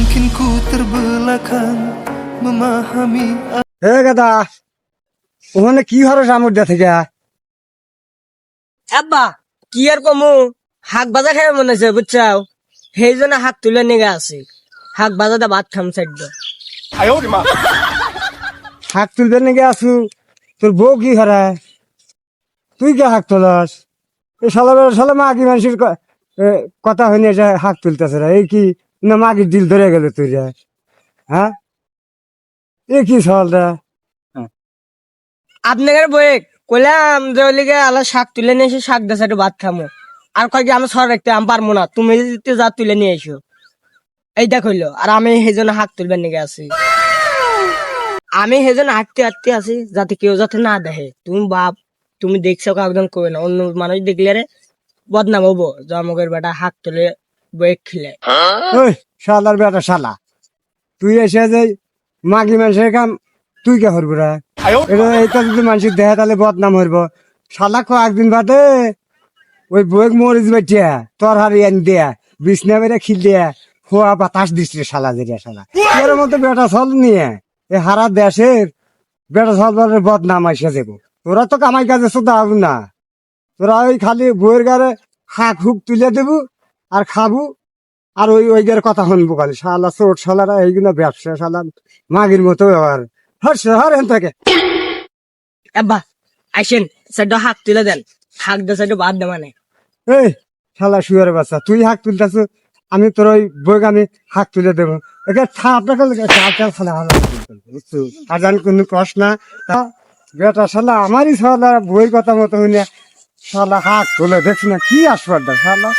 mungkin ku terbelakang memahami. হে গাদা ওখানে কি হরস আমুর দা থেকে আব্বা কি আর কমু হাক বাজা খাই মনে হচ্ছে বুঝছাও সেই জন্য হাক তুলে নিয়ে আছি হাক বাজাতে ভাত খাম চাইড হাক তুলবে নাকি আসু তোর বউ কি হরা তুই কে হাক তোলাস এই সালা মাগি মানুষের কথা হয়নি যে হাক তুলতেছে রে এই কি না মাগির দিল ধরে গেল তুই রে হ্যাঁ এ কি সওয়ালটা আপনাদের বয়ে কইলাম যে ওইলিগে আলা শাক তুলে নিয়ে এসে শাক দেশে একটু ভাত খামো আর কয় কি আমি সর রাখতে আমি পারবো না তুমি যদি যা তুলে নিয়ে এসো এইটা কইলো আর আমি সেই জন্য হাক তুলবার নিয়ে আছি আমি সেই জন্য হাঁটতে হাঁটতে আছি যাতে কেউ যাতে না দেখে তুমি বাপ তুমি দেখছো একদম কই না অন্য মানুষ দেখলে রে বদনাম হবো যে আমাদের বেটা হাক তুলে বয়ে খিলে ওই শালার বেটা শালা তুই এসে যে মাগি মানুষের কাম তুই কে হরবো রে এটা যদি মানুষের দেহে তাহলে বদনাম হইব শালা একদিন বাদে ওই বইক মরিচ বাটিয়া তোর হারি আনি দেয়া বিছনা বেড়ে খিল দিয়া খোয়া বাতাস দিচ্ছে শালা যেটা শালা তোর মতো বেটা ছল নিয়ে এ হারা দেশের বেটা ছল বদনাম আসে যাবো তোরা তো কামাই কাজে শুধু আবু না তোরা ওই খালি বইয়ের গারে হাক হুক তুলে দেবো আর খাবো আর ওই গারে কথা শুনবো খালি শালা চোট শালারা এইগুলো ব্যবসা শালা মাগির মতো ব্যবহার হর হেন থেকে আব্বা আইসেন সেটা হাক তুলে দেন হাক দেশে একটু ভাত দে মানে এই শালা শুয়ার বাচ্চা তুই হাক তুলতেছ আমি তোর ওই বইকে আমি হাক তুলে দেবো একে আপনাকে বুঝছো আর জানি কোনো প্রশ্ন না বেটা শালা আমারই শালা বইয়ের কথা মতো হইলে শালা হাক তুলে দেখছি না কি আসবার শালা